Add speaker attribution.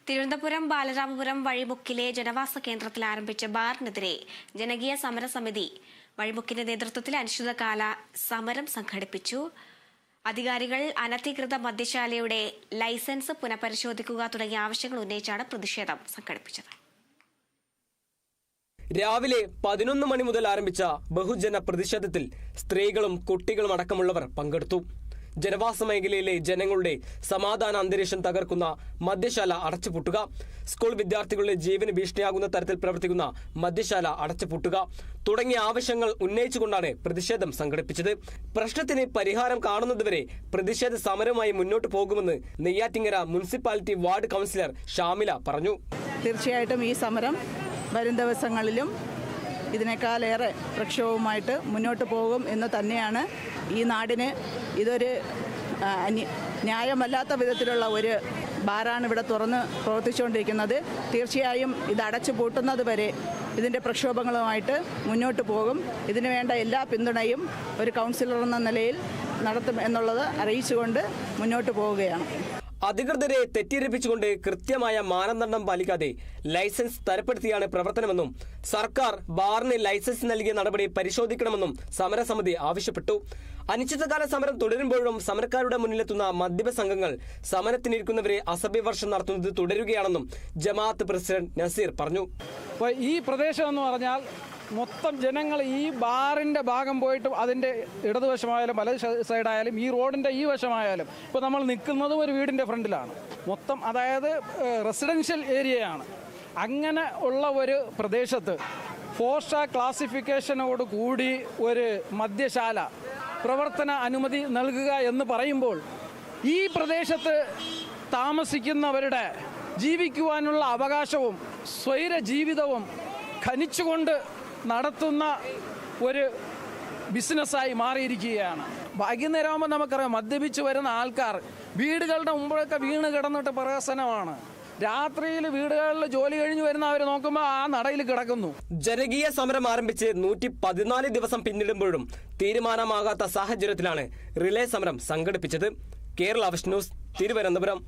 Speaker 1: തിരുവനന്തപുരം ബാലരാമപുരം വഴിമുക്കിലെ ജനവാസ കേന്ദ്രത്തിൽ ആരംഭിച്ച ബാറിനെതിരെ ജനകീയ സമരസമിതി വഴിമുക്കിന്റെ നേതൃത്വത്തിൽ അനിശ്ചിതകാല സമരം സംഘടിപ്പിച്ചു. അധികാരികൾ അനധികൃത മദ്യശാലയുടെ ലൈസൻസ് പുനഃപരിശോധിക്കുക തുടങ്ങിയ ആവശ്യങ്ങൾ ഉന്നയിച്ചാണ് പ്രതിഷേധം സംഘടിപ്പിച്ചത്.
Speaker 2: രാവിലെ 11 മണി മുതൽ ആരംഭിച്ച ബഹുജന പ്രതിഷേധത്തിൽ സ്ത്രീകളും കുട്ടികളും അടക്കമുള്ളവർ പങ്കെടുത്തു. ജനവാസ മേഖലയിലെ ജനങ്ങളുടെ സമാധാന അന്തരീക്ഷം തകർക്കുന്ന മദ്യശാല അടച്ചുപൂട്ടുക, സ്കൂൾ വിദ്യാർത്ഥികളുടെ ജീവന് ഭീഷണിയാകുന്ന തരത്തിൽ പ്രവർത്തിക്കുന്ന മദ്യശാല അടച്ചുപൂട്ടുക തുടങ്ങിയ ആവശ്യങ്ങൾ ഉന്നയിച്ചുകൊണ്ടാണ് പ്രതിഷേധം സംഘടിപ്പിച്ചത്. പ്രശ്നത്തിന് പരിഹാരം കാണുന്നതുവരെ പ്രതിഷേധ സമരവുമായി മുന്നോട്ട് പോകുമെന്ന് Neyyattinkara municipality ward councillor Shamila പറഞ്ഞു.
Speaker 3: തീർച്ചയായിട്ടും ഈ സമരം വരും ദിവസങ്ങളിലും ഇതിനേക്കാളേറെ പ്രക്ഷോഭവുമായിട്ട് മുന്നോട്ട് പോകും എന്ന് തന്നെയാണ്. ഈ നാടിന് ഇതൊരു ന്യായമല്ലാത്ത വിധത്തിലുള്ള ഒരു ബാറാണ് ഇവിടെ തുറന്ന് പ്രവർത്തിച്ചുകൊണ്ടിരിക്കുന്നത്. തീർച്ചയായും ഇത് അടച്ചു പൂട്ടുന്നത് വരെ ഇതിൻ്റെ പ്രക്ഷോഭങ്ങളുമായിട്ട് മുന്നോട്ട് പോകും. ഇതിനു വേണ്ട എല്ലാ പിന്തുണയും ഒരു കൗൺസിലർ എന്ന നിലയിൽ നടത്തും എന്നുള്ളത് അറിയിച്ചുകൊണ്ട് മുന്നോട്ട് പോവുകയാണ്.
Speaker 2: അധികൃതരെ തെറ്റിദ്ധരിപ്പിച്ചുകൊണ്ട് കൃത്യമായ മാനദണ്ഡം പാലിക്കാതെ ലൈസൻസ് തരപ്പെടുത്തിയാണ് പ്രവർത്തനമെന്നും സർക്കാർ ബാറിന് ലൈസൻസ് നൽകിയ നടപടി പരിശോധിക്കണമെന്നും സമരസമിതി ആവശ്യപ്പെട്ടു. അനിശ്ചിതകാല സമരം തുടരുമ്പോഴും സമരക്കാരുടെ മുന്നിലെത്തുന്ന മദ്യപ സംഘങ്ങൾ സമരത്തിനിരിക്കുന്നവരെ അസഭ്യവർഷം നടത്തുന്നത് തുടരുകയാണെന്നും ജമാഅത്ത് പ്രസിഡന്റ് നസീർ പറഞ്ഞു.
Speaker 4: ഈ പ്രദേശം എന്ന് പറഞ്ഞാൽ മൊത്തം ജനങ്ങൾ ഈ ബാറിൻ്റെ ഭാഗം പോയിട്ട് അതിൻ്റെ ഇടതുവശമായാലും വലത് സൈഡായാലും ഈ റോഡിൻ്റെ ഈ വശമായാലും ഇപ്പോൾ നമ്മൾ നിൽക്കുന്നതും ഒരു വീടിൻ്റെ ഫ്രണ്ടിലാണ്. മൊത്തം അതായത് റെസിഡൻഷ്യൽ ഏരിയയാണ്. അങ്ങനെ ഉള്ള ഒരു പ്രദേശത്ത് 4 സ്റ്റാർ ക്ലാസിഫിക്കേഷനോട് കൂടി ഒരു മദ്യശാല പ്രവർത്തന അനുമതി നൽകുക എന്ന് പറയുമ്പോൾ ഈ പ്രദേശത്ത് താമസിക്കുന്നവരുടെ ജീവിക്കുവാനുള്ള അവകാശവും സ്വൈര ജീവിതവും ഖനിച്ചുകൊണ്ട് നടത്തുന്ന ഒരു ബിസിനസ്സായി മാറിയിരിക്കുകയാണ്. വൈകുന്നേരമാകുമ്പോൾ നമുക്കറിയാം മദ്യപിച്ച് വരുന്ന ആൾക്കാർ വീടുകളുടെ മുമ്പിലൊക്കെ വീണ് കിടന്നിട്ട് പ്രഹസനമാണ്. രാത്രിയിൽ വീടുകളിൽ ജോലി കഴിഞ്ഞ് വരുന്നവർ നോക്കുമ്പോൾ ആ നടയിൽ കിടക്കുന്നു.
Speaker 2: ജനകീയ സമരം ആരംഭിച്ച് 114 ദിവസം പിന്നിടുമ്പോഴും തീരുമാനമാകാത്ത സാഹചര്യത്തിലാണ് റിലേ സമരം സംഘടിപ്പിച്ചത്. Kerala vision news, Thiruvananthapuram.